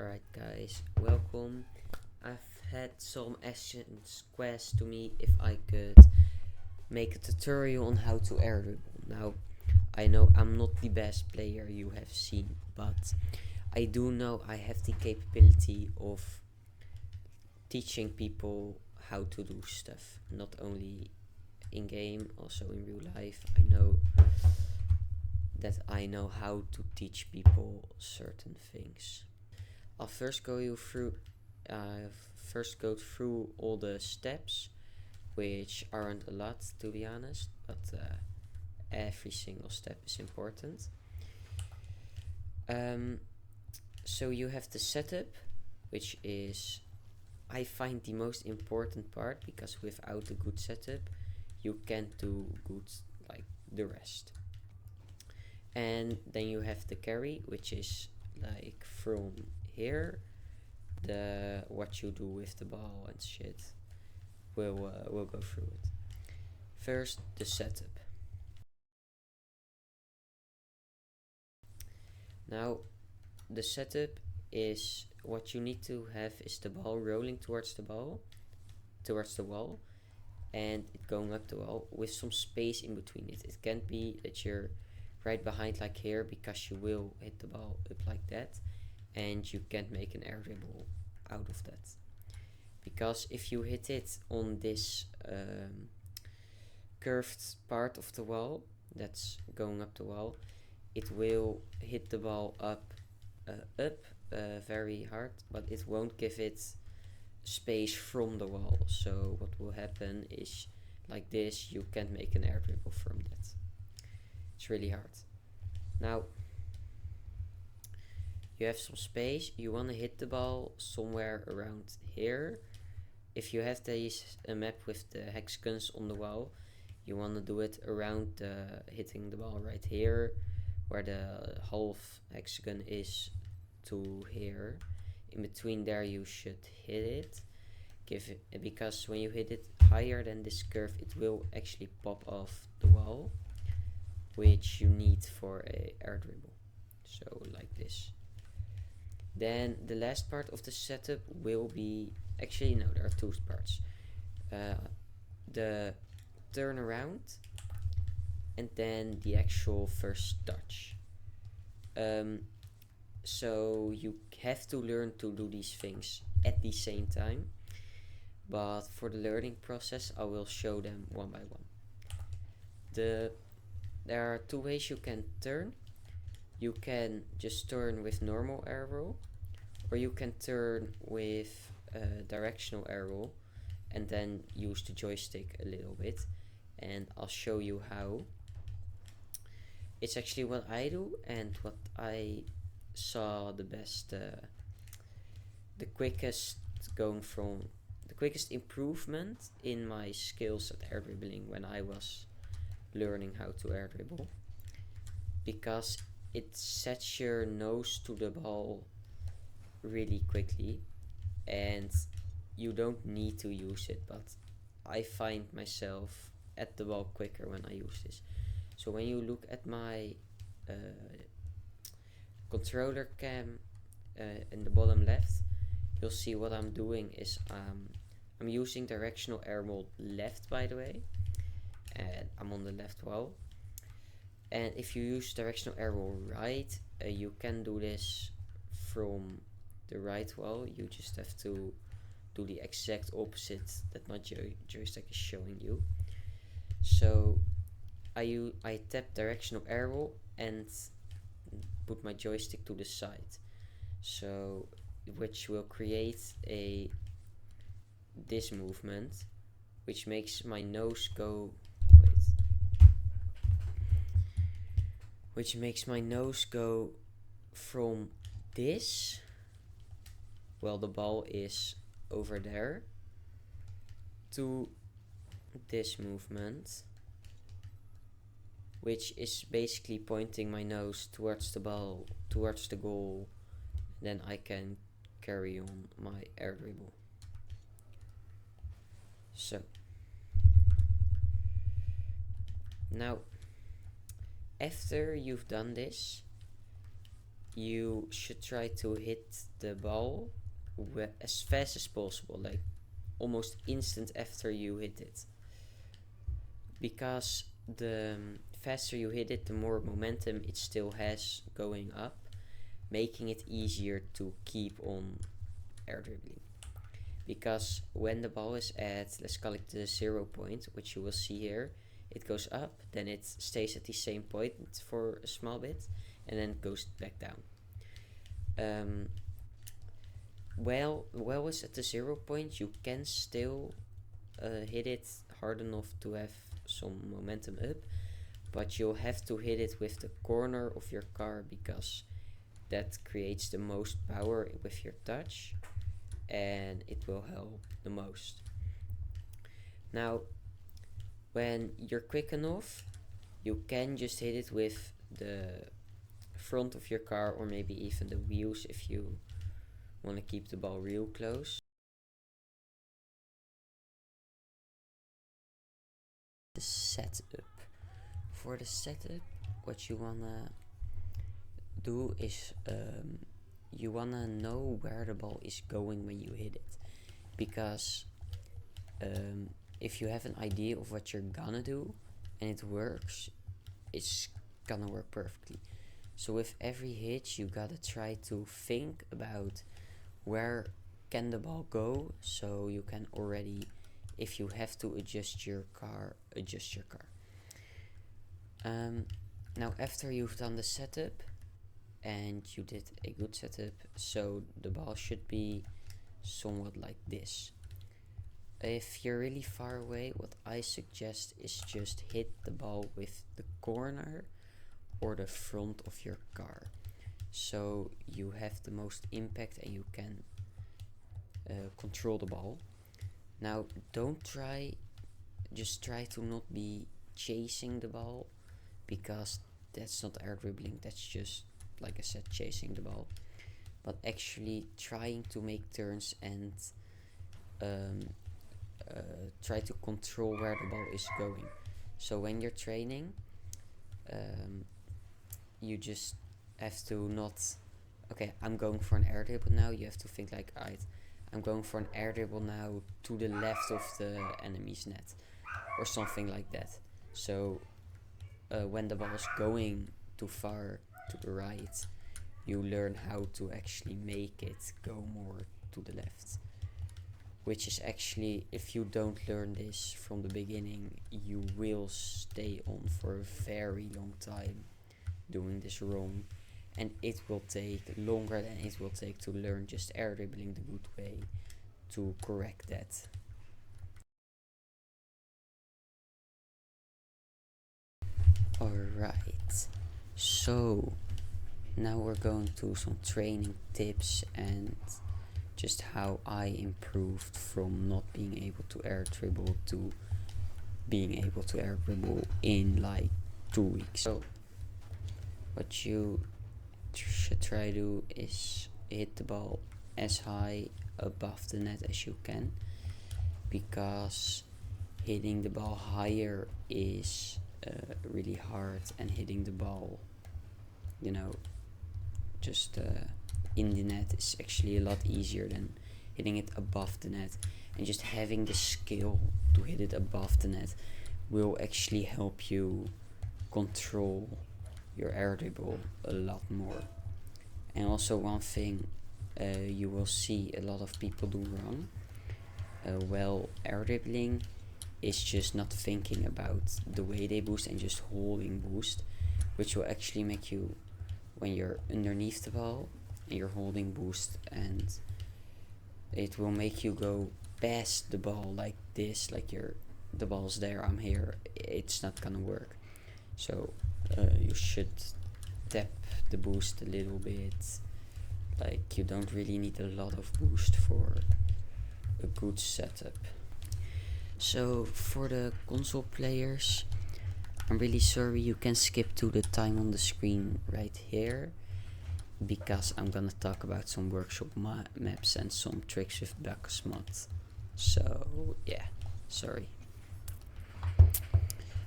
Alright guys, welcome. I've had some questions quest to me if I could make a tutorial on how to airdribble. Now, I know I'm not the best player you have seen, but I do know I have the capability of teaching people how to do stuff, not only in game, also in real life. I know that I know how to teach people certain things. I'll first go through all the steps, which aren't a lot to be honest, but every single step is important. So you have the setup, which is, I find, the most important part, because without a good setup you can't do good like the rest. And then you have the carry, which is like from here, the what you do with the ball and shit. We'll go through it. First, the setup. Now, the setup is, what you need to have is the ball rolling towards the wall, and it going up the wall with some space in between it. It can't be that you're right behind like here, because you will hit the ball up like that and you can't make an airdribble out of that. Because if you hit it on this curved part of the wall that's going up the wall, it will hit the ball up very hard, but it won't give it space from the wall. So what will happen is, like this, you can't make an airdribble from that. It's really hard. Now, you have some space, you want to hit the ball somewhere around here. If you have a map with the hexagons on the wall, you want to do it around hitting the ball right here, where the half hexagon is, to here. In between there you should hit it. Because when you hit it higher than this curve, it will actually pop off the wall, which you need for a airdribble. So like this. Then the last part of the setup will be, actually no, there are two parts. The turnaround and then the actual first touch. So you have to learn to do these things at the same time, but for the learning process I will show them one by one. There are two ways you can turn. You can just turn with normal air roll, or you can turn with directional air roll and then use the joystick a little bit, and I'll show you how. It's actually what I do and what I saw the best, the quickest improvement in my skills at air dribbling when I was learning how to air dribble, because it sets your nose to the ball really quickly and you don't need to use it, but I find myself at the ball quicker when I use this. So when you look at my controller cam in the bottom left, you'll see what I'm doing is I'm using directional air roll left, by the way, and I'm on the left wall. And if you use directional air roll right, you can do this from the right wall. You just have to do the exact opposite that my joystick is showing you. So I tap directional air roll and put my joystick to the side, so which will create this movement, which makes my nose go from this, well, the ball is over there, to this movement, which is basically pointing my nose towards the ball, towards the goal. Then I can carry on my airdribble. So now, after you've done this, you should try to hit the ball as fast as possible, like almost instant after you hit it, because the faster you hit it, the more momentum it still has going up, making it easier to keep on air dribbling. Because when the ball is at, let's call it the 0 point, which you will see here, it goes up, then it stays at the same point for a small bit, and then it goes back down. While it's at the 0 point, you can still hit it hard enough to have some momentum up, but you'll have to hit it with the corner of your car, because that creates the most power with your touch, and it will help the most. Now, when you're quick enough, you can just hit it with the front of your car, or maybe even the wheels if you want to keep the ball real close. The setup. For the setup, what you wanna do is you wanna know where the ball is going when you hit it, because if you have an idea of what you're gonna do and it works, it's gonna work perfectly. So with every hit, you gotta try to think about where can the ball go, so you can already, if you have to adjust your car, adjust your car. Now after you've done the setup, and you did a good setup, so the ball should be somewhat like this. If you're really far away, what I suggest is just hit the ball with the corner or the front of your car, so you have the most impact and you can control the ball. Now just try to not be chasing the ball, because that's not air dribbling, that's just, like I said, chasing the ball, but actually trying to make turns and try to control where the ball is going. So when you're training, you just have to not, okay, I'm going for an air dribble now. You have to think like, alright, I'm going for an air dribble now to the left of the enemy's net, or something like that. So when the ball is going too far to the right, you learn how to actually make it go more to the left, which is actually, if you don't learn this from the beginning, you will stay on for a very long time doing this wrong, and it will take longer than it will take to learn just air dribbling the good way to correct that. Alright, so now we're going to some training tips and just how I improved from not being able to air dribble to being able to air dribble in like 2 weeks. So what you should try to do is hit the ball as high above the net as you can, because hitting the ball higher is really hard, and hitting the ball, you know, just in the net is actually a lot easier than hitting it above the net. And just having the skill to hit it above the net will actually help you control your air dribble a lot more. And also one thing you will see a lot of people do wrong, well, air dribbling is just not thinking about the way they boost and just holding boost, which will actually make you, when you're underneath the ball and you're holding boost, and it will make you go past the ball like this, like the ball's there, I'm here, it's not gonna work. So you should tap the boost a little bit, like you don't really need a lot of boost for a good setup. So for the console players, I'm really sorry, you can skip to the time on the screen right here, because I'm gonna talk about some workshop maps and some tricks with Back's mod. So yeah, sorry.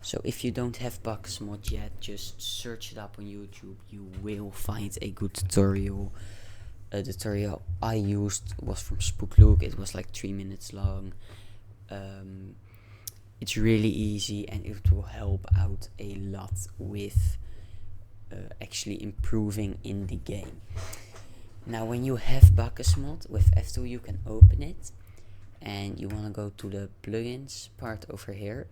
So if you don't have Bucks mod yet, just search it up on YouTube. You will find a good tutorial. A tutorial I used was from leaugue. It was like 3 minutes long. It's really easy and it will help out a lot with actually improving in the game. Now when you have Bucks mod with F2, you can open it and you want to go to the plugins part over here.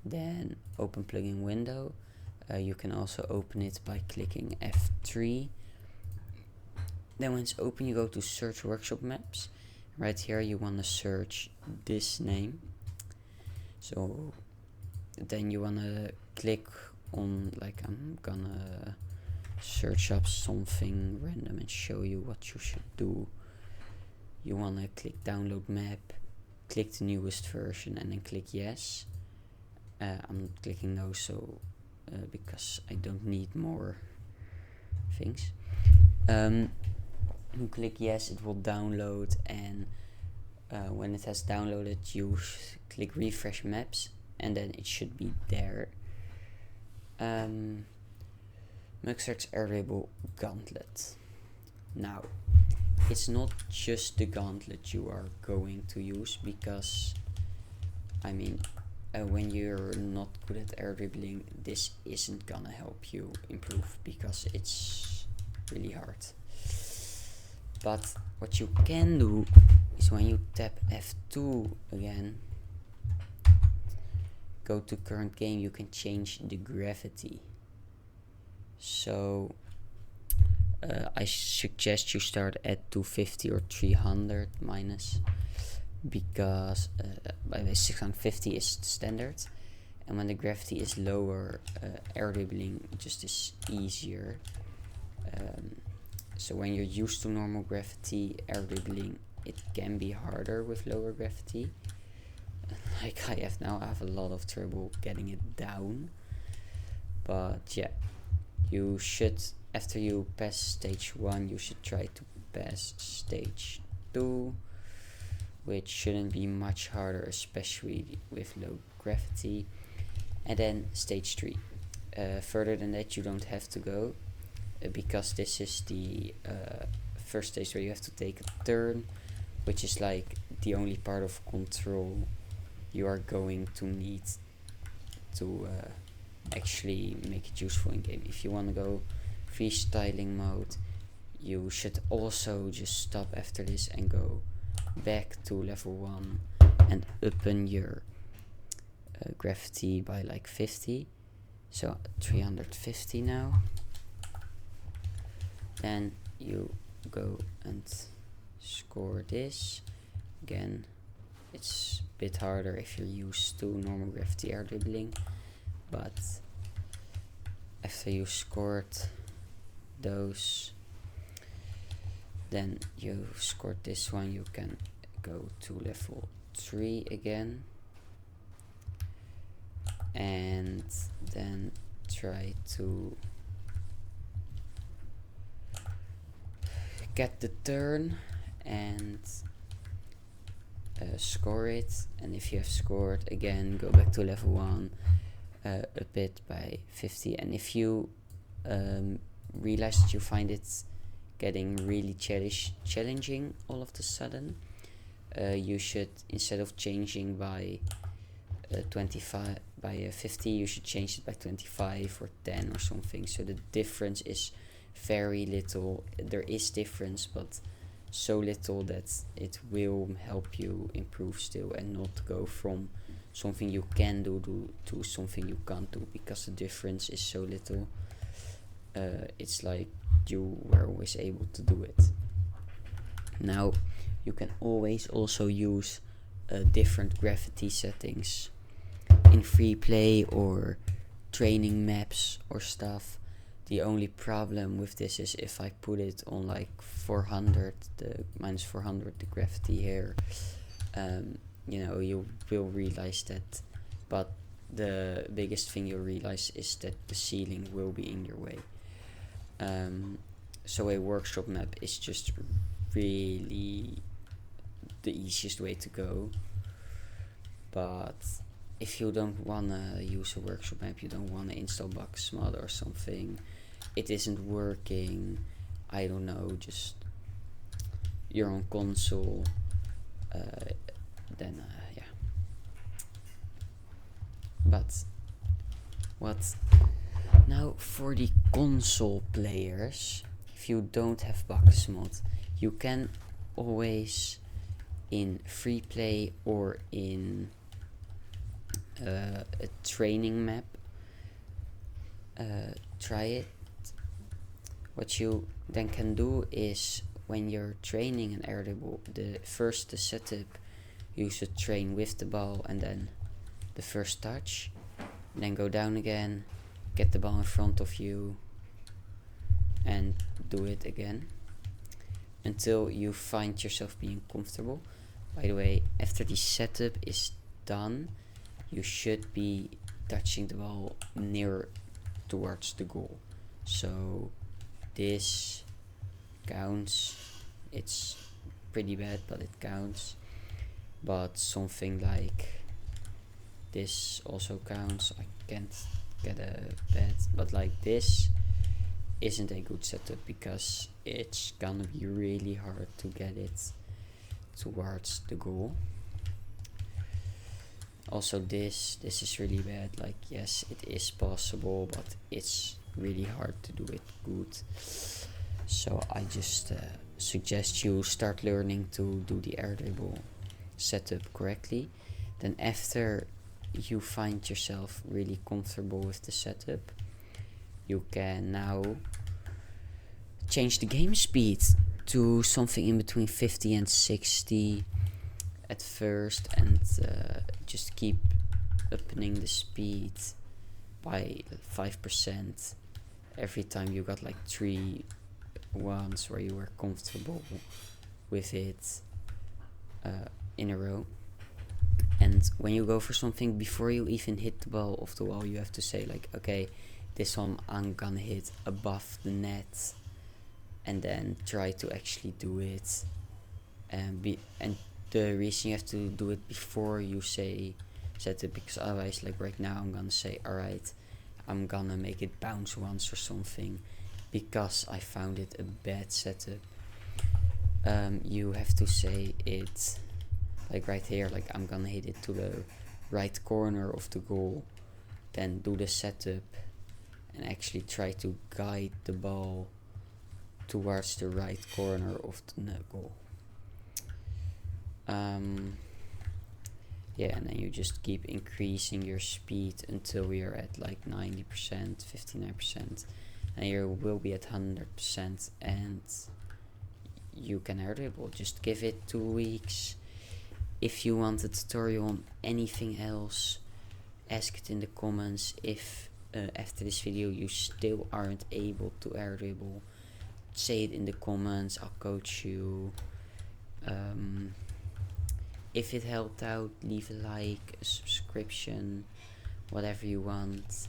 Then open plugin window. You can also open it by clicking F3. Then when it's open, you go to search workshop maps. Right here you want to search this name. So then you want to click on, like, I'm gonna search up something random and show you what you should do. You want to click download map, click the newest version and then click yes. I'm not clicking no, so because I don't need more things. You click yes, it will download, and when it has downloaded, you click refresh maps, and then it should be there. Muxart's airdribble gauntlet. Now, it's not just the gauntlet you are going to use, because I mean, when you're not good at airdribbling, this isn't gonna help you improve because it's really hard. But what you can do is when you tap F2 again, go to current game, you can change the gravity. So I suggest you start at 250 or 300 minus, because by the way 650 is the standard, and when the gravity is lower, airdribbling just is easier. So when you're used to normal gravity, airdribbling, it can be harder with lower gravity. Like I have a lot of trouble getting it down. But yeah, you should, after you pass stage 1, you should try to pass stage 2, which shouldn't be much harder, especially with low gravity. And then stage 3. Further than that you don't have to go, because this is the first stage where you have to take a turn, which is like the only part of control you are going to need to actually make it useful in game. If you want to go freestyling mode, you should also just stop after this and go back to level 1 and open your gravity by like 50, so 350 now. Then you go and score this. Again, it's a bit harder if you're used to normal gravity airdribbling, but after you scored those, then you scored this one, you can go to level 3 again and then try to get the turn and score it. And if you have scored, again go back to level 1, up it by 50. And if you realize that you find it getting really challenging all of a sudden, you should, instead of changing by 25 by 50, you should change it by 25 or 10 or something, so the difference is very little. There is difference, but so little that it will help you improve still, and not go from something you can do to something you can't do, because the difference is so little. It's like you were always able to do it. Now you can always also use different gravity settings in free play or training maps or stuff. The only problem with this is if I put it on like 400, the minus 400, the gravity here, you know, you will realize that, but the biggest thing you'll realize is that the ceiling will be in your way. So a workshop map is just really the easiest way to go, but if you don't wanna use a workshop map, you don't wanna install bugs mod or something, it isn't working, I don't know, just you're on console, then yeah. But what now for the console players, if you don't have bugs mod, you can always in free play or in a training map try it. What you then can do is when you're training an airdribble, the setup, you should train with the ball and then the first touch, then go down again, get the ball in front of you and do it again until you find yourself being comfortable. By the way, after the setup is done, you should be touching the ball near towards the goal. So this counts. It's pretty bad, but it counts. But something like this also counts. I can't get a bet, but like this isn't a good setup because it's gonna be really hard to get it towards the goal. Also this is really bad. Like, yes, it is possible, but it's really hard to do it good. So I just suggest you start learning to do the airdribble setup correctly. Then after you find yourself really comfortable with the setup, you can now change the game speed to something in between 50 and 60 at first, and just keep upping the speed by 5% every time you got like 3 ones where you were comfortable with it in a row. And when you go for something, before you even hit the ball off the wall, you have to say like, okay, this one I'm gonna hit above the net, and then try to actually do it. And the reason you have to do it before you set it, because otherwise, like right now, I'm gonna say, alright, I'm gonna make it bounce once or something, because I found it a bad setup. You have to say it like right here, like I'm gonna hit it to the right corner of the goal, then do the setup and actually try to guide the ball towards the right corner of the goal. Yeah, and then you just keep increasing your speed until you're at like 90%, 59%, and you will be at 100%, and you can airdribble. Just give it 2 weeks. If you want a tutorial on anything else, ask it in the comments. If after this video you still aren't able to airdribble, say it in the comments, I'll coach you. If it helped out, leave a like, a subscription, whatever you want.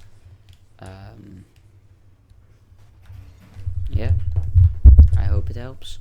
Yeah, I hope it helps.